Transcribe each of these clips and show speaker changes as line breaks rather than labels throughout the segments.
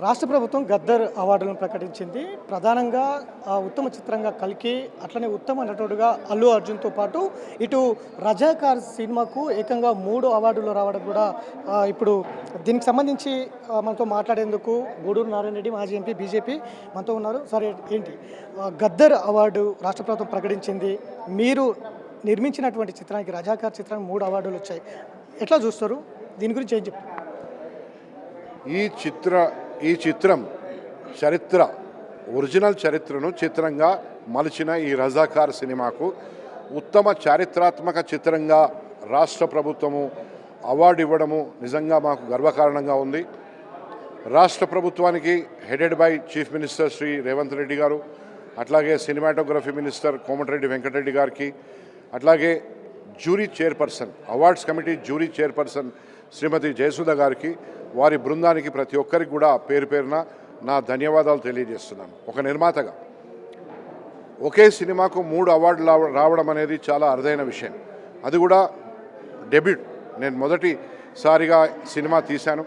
రాష్ట్ర ప్రభుత్వం గద్దర్ అవార్డులను ప్రకటించింది. ప్రధానంగా ఉత్తమ చిత్రంగా కల్కి, అట్లనే ఉత్తమ నటుడుగా అల్లు అర్జున్తో పాటు ఇటు రజాకార్ సినిమాకు ఏకంగా 3 అవార్డులు రావడం కూడా ఇప్పుడు దీనికి సంబంధించి మనతో మాట్లాడేందుకు గూడూరు నారాయణ రెడ్డి మాజీ ఎంపీ బీజేపీ మనతో ఉన్నారు. సరే, ఏంటి గద్దర్ అవార్డు రాష్ట్ర ప్రభుత్వం ప్రకటించింది. మీరు నిర్మించినటువంటి చిత్రానికి, రజాకార్ చిత్రానికి 3 అవార్డులు వచ్చాయి. ఎట్లా చూస్తారు? దీని గురించి ఏం చెప్తారు?
ఈ చిత్రం చరిత్ర, ఒరిజినల్ చరిత్రను చిత్రంగా మలిచిన ఈ రజాకార్ సినిమాకు ఉత్తమ చారిత్రాత్మక చిత్రంగా రాష్ట్ర ప్రభుత్వము అవార్డు ఇవ్వడము నిజంగా మాకు గర్వకారణంగా ఉంది. రాష్ట్ర ప్రభుత్వానికి headed by chief minister Shri Revanth Reddy గారు, అట్లాగే సినిమాటోగ్రఫీ మినిస్టర్ కోమటిరెడ్డి వెంకటరెడ్డి గారికి, అట్లాగే jury chairperson, awards committee jury chairperson Shrimati Jayasudha గారికి, వారి బృందానికి ప్రతి ఒక్కరికి కూడా పేరు పేరున నా ధన్యవాదాలు తెలియజేస్తున్నాను. ఒక నిర్మాతగా ఒకే సినిమాకు 3 అవార్డులు రావడం అనేది చాలా అరుదైన విషయం. అది కూడా డెబ్యూట్. నేను మొదటిసారిగా సినిమా తీశాను.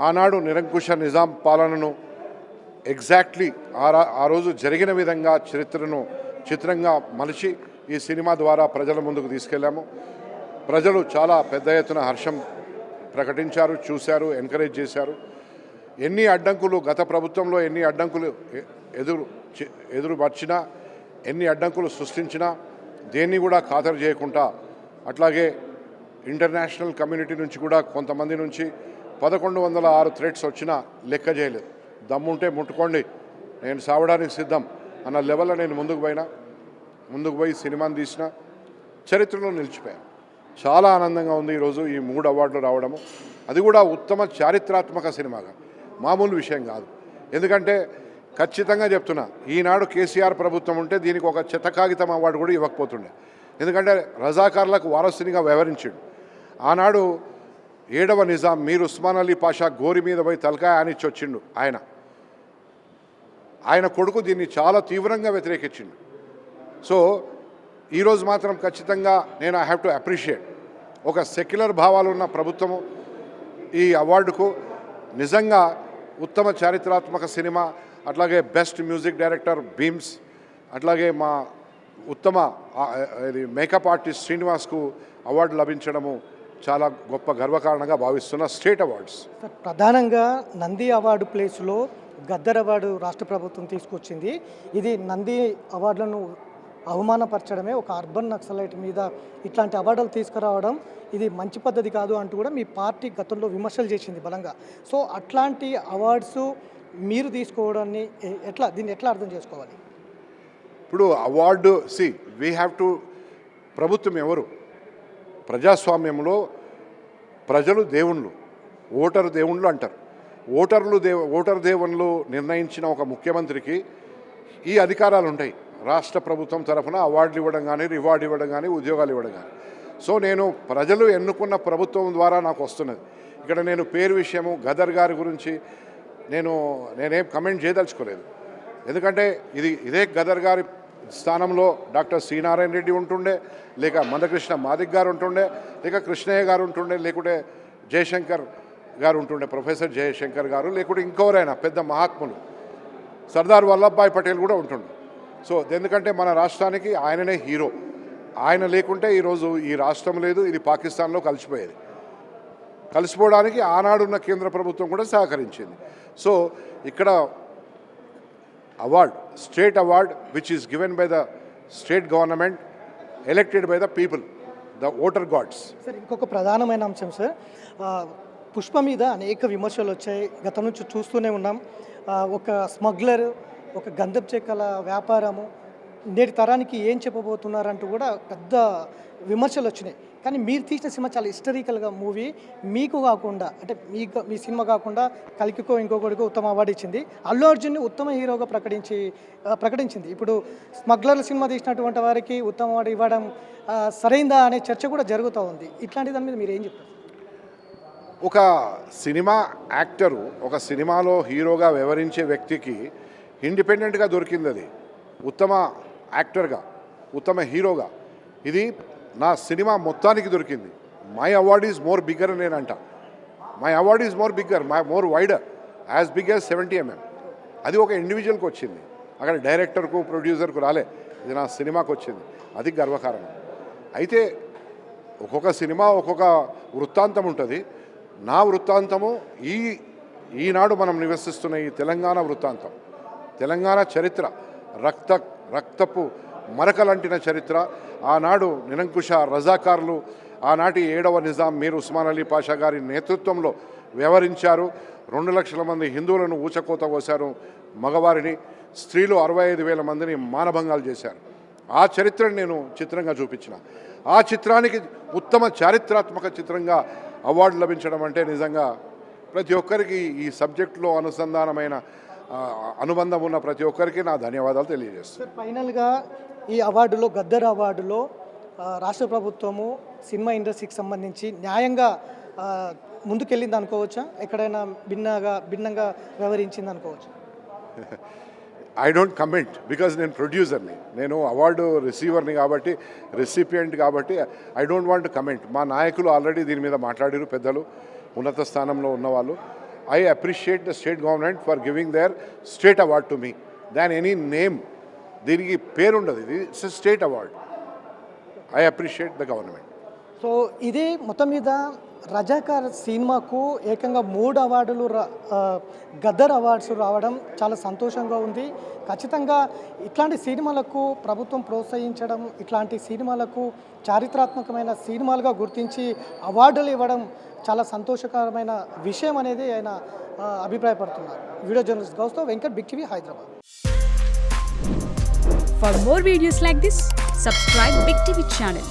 ఆనాడు నిరంకుశ నిజాం పాలనను ఎగ్జాక్ట్లీ ఆ రోజు జరిగిన విధంగా చరిత్రను చిత్రంగా మలిచి ఈ సినిమా ద్వారా ప్రజల ముందుకు తీసుకెళ్ళాము. ప్రజలు చాలా పెద్ద ఎత్తున హర్షం ప్రకటించారు, చూశారు, ఎంకరేజ్ చేశారు. ఎన్ని అడ్డంకులు గత ప్రభుత్వంలో ఎన్ని అడ్డంకులు ఎదురుపరిచినా, ఎన్ని అడ్డంకులు సృష్టించినా దేన్ని కూడా ఖాతరు చేయకుండా, అట్లాగే ఇంటర్నేషనల్ కమ్యూనిటీ నుంచి కూడా కొంతమంది నుంచి 1106 థ్రెట్స్ వచ్చినా లెక్క చేయలేదు. దమ్ముంటే ముట్టుకోండి, నేను సావడానికి సిద్ధం అన్న లెవెల్లో నేను ముందుకు పోయి సినిమాని తీసిన, చరిత్రలో నిలిచిపోయాను. చాలా ఆనందంగా ఉంది ఈరోజు ఈ 3 అవార్డులు రావడము. అది కూడా ఉత్తమ చారిత్రాత్మక సినిమాగా, మామూలు విషయం కాదు. ఎందుకంటే ఖచ్చితంగా చెప్తున్నా, ఈనాడు కేసీఆర్ ప్రభుత్వం ఉంటే దీనికి ఒక చెత్తకాగితం అవార్డు కూడా ఇవ్వకపోతుండే. ఎందుకంటే రజాకార్లకు వారసునిగా వ్యవహరించాడు. ఆనాడు 7వ నిజాం మీర్ ఉస్మాన్ అలీ పాషా గోరి మీద పోయి తలకాయ ఆనిచ్చి వచ్చిండు. ఆయన కొడుకు దీన్ని చాలా తీవ్రంగా వ్యతిరేకించిండు. సో ఈరోజు మాత్రం ఖచ్చితంగా నేను ఐ హ్యావ్ టు అప్రిషియేట్ ఒక సెక్యులర్ భావాలు ఉన్న ప్రభుత్వము ఈ అవార్డుకు నిజంగా ఉత్తమ చారిత్రాత్మక సినిమా, అట్లాగే బెస్ట్ మ్యూజిక్ డైరెక్టర్ బీమ్స్, అట్లాగే మా ఉత్తమ మేకప్ ఆర్టిస్ట్ శ్రీనివాస్కు అవార్డు లభించడము చాలా గొప్ప గర్వకారణంగా భావిస్తున్న స్టేట్ అవార్డ్స్.
ప్రధానంగా నంది అవార్డు ప్లేస్లో గద్దర్ అవార్డు రాష్ట్ర ప్రభుత్వం తీసుకొచ్చింది. ఇది నంది అవార్డులను అవమానపరచడమే. ఒక అర్బన్ నక్సలైట్ మీద ఇట్లాంటి అవార్డులు తీసుకురావడం ఇది మంచి పద్ధతి కాదు అంటూ కూడా మీ పార్టీ గతంలో విమర్శలు చేసింది బలంగా. సో అట్లాంటి అవార్డ్స్ మీరు తీసుకోవడాన్ని దీన్ని ఎట్లా అర్థం చేసుకోవాలి?
ఇప్పుడు అవార్డు వీ హ్యావ్ టు, ప్రభుత్వం ఎవరు? ప్రజాస్వామ్యంలో ప్రజలు దేవుళ్ళు, ఓటరు దేవుళ్ళు అంటారు. ఓటరు దేవుళ్ళు నిర్ణయించిన ఒక ముఖ్యమంత్రికి ఈ అధికారాలు ఉంటాయి. రాష్ట్ర ప్రభుత్వం తరఫున అవార్డులు ఇవ్వడం కానీ, రివార్డు ఇవ్వడం కానీ, ఉద్యోగాలు ఇవ్వడం కానీ. సో నేను ప్రజలు ఎన్నుకున్న ప్రభుత్వం ద్వారా నాకు వస్తున్నది. ఇక్కడ నేను పేరు విషయము గదర్ గారి గురించి నేనేం కమెంట్ చేయదలుచుకోలేదు. ఎందుకంటే ఇదే గదర్ గారి స్థానంలో డాక్టర్ సి నారాయణ రెడ్డి ఉంటుండే, లేక మందకృష్ణ మాదిక్ గారు ఉంటుండే, లేక కృష్ణయ్య గారు ఉంటుండే, లేకుంటే జయశంకర్ గారు ఉంటుండే, ప్రొఫెసర్ జయశంకర్ గారు, లేకుంటే ఇంకెవరైనా పెద్ద మహాత్ములు సర్దార్ వల్లభాయ్ పటేల్ కూడా ఉంటుండే. సో ఎందుకంటే మన రాష్ట్రానికి ఆయననే హీరో. ఆయన లేకుంటే ఈరోజు ఈ రాష్ట్రం లేదు, ఇది పాకిస్తాన్లో కలిసిపోయేది. కలిసిపోవడానికి ఆనాడున్న కేంద్ర ప్రభుత్వం కూడా సహకరించింది. సో ఇక్కడ award, state award which is given by the state government elected by the people, the voter gods.
Sir, ఇంకొక ప్రధానమైన అంశం సార్, పుష్ప మీద అనేక విమర్శలు వచ్చాయి. గతం నుంచి చూస్తూనే ఉన్నాం. ఒక స్మగ్లర్, ఒక గంధపు చెక్కల వ్యాపారము, నేటి తరానికి ఏం చెప్పబోతున్నారంటూ కూడా పెద్ద విమర్శలు వచ్చినాయి. కానీ మీరు తీసిన సినిమా చాలా హిస్టరికల్గా మూవీ. మీకు కాకుండా, అంటే మీ సినిమా కాకుండా కల్కికో ఇంకొకటికో ఉత్తమ అవార్డు ఇచ్చింది. అల్లు అర్జున్ని ఉత్తమ హీరోగా ప్రకటించింది. ఇప్పుడు స్మగ్లర్ల సినిమా తీసినటువంటి వారికి ఉత్తమ అవార్డు ఇవ్వడం సరైందా అనే చర్చ కూడా జరుగుతూ ఉంది. ఇట్లాంటి దాని మీద మీరు ఏం చెప్తారు?
ఒక సినిమా యాక్టరు ఒక సినిమాలో హీరోగా వ్యవహరించే వ్యక్తికి ఇండిపెండెంట్గా దొరికింది. అది ఉత్తమ యాక్టర్గా, ఉత్తమ హీరోగా ఇది నా సినిమా మొత్తానికి దొరికింది. My award is more bigger అని నేనంట. My award is more bigger, more wider. As big as 70 mm. అది ఒక ఇండివిజువల్కి వచ్చింది, అక్కడ డైరెక్టర్కు ప్రొడ్యూసర్కు రాలే, ఇది నా సినిమాకి వచ్చింది. అది గర్వకారణం. అయితే ఒక్కొక్క సినిమా ఒక్కొక్క వృత్తాంతం ఉంటుంది. నా వృత్తాంతము ఈనాడు మనం నివసిస్తున్న ఈ తెలంగాణ వృత్తాంతం, తెలంగాణ చరిత్ర, రక్తపు మరకలంటిన చరిత్ర. ఆనాడు నిరంకుశ రజాకారులు, ఆనాటి 7వ నిజాం మీర్ ఉస్మాన్ అలీ పాషా గారి నేతృత్వంలో వ్యవహరించారు. 2 లక్షల మంది హిందువులను ఊచకోత కోశారు, మగవారిని, స్త్రీలు 65,000 మందిని మానభంగాలు చేశారు. ఆ చరిత్రను నేను చిత్రంగా చూపించిన. ఆ చిత్రానికి ఉత్తమ చారిత్రాత్మక చిత్రంగా అవార్డు లభించడం అంటే నిజంగా ప్రతి ఒక్కరికి, ఈ సబ్జెక్టులో అనుసంధానమైన అనుబంధం ఉన్న ప్రతి ఒక్కరికి నా ధన్యవాదాలు తెలియజేస్తాను.
సార్, ఫైనల్గా ఈ అవార్డులో, గద్దర్ అవార్డులో రాష్ట్ర ప్రభుత్వము సినిమా ఇండస్ట్రీకి సంబంధించి న్యాయంగా ముందుకెళ్ళింది అనుకోవచ్చా? ఎక్కడైనా భిన్నంగా వ్యవహరించింది అనుకోవచ్చు?
ఐ డోంట్ కమెంట్ బికాజ్ నేను ప్రొడ్యూసర్ని, నేను అవార్డు రిసీవర్ని కాబట్టి, రెసిపియంట్ కాబట్టి ఐ డోంట్ వాంట్ కమెంట్. మా నాయకులు ఆల్రెడీ దీని మీద మాట్లాడారు, పెద్దలు, ఉన్నత స్థానంలో ఉన్నవాళ్ళు. I appreciate the state government for giving their state award to me than any name. దీనికి పేరుండదు, ఇది it's state award. I appreciate the government.
So ఇది మొత్తం మీద రజాకార్ సినిమాకు ఏకంగా 3 అవార్డులు గద్దర్ అవార్డ్స్ రావడం చాలా సంతోషంగా ఉంది. ఖచ్చితంగా ఇట్లాంటి సినిమాలకు ప్రభుత్వం ప్రోత్సహించడం, ఇట్లాంటి సినిమాలకు చారిత్రాత్మకమైన సినిమాలుగా గుర్తించి అవార్డులు ఇవ్వడం చాలా సంతోషకరమైన విషయం అనేది ఆయన అభిప్రాయపడుతున్నారు. వీడియో జర్నలిస్ట్ గౌస్తో Venkat, big TV, Hyderabad.
For more videos like this, subscribe Big TV channel.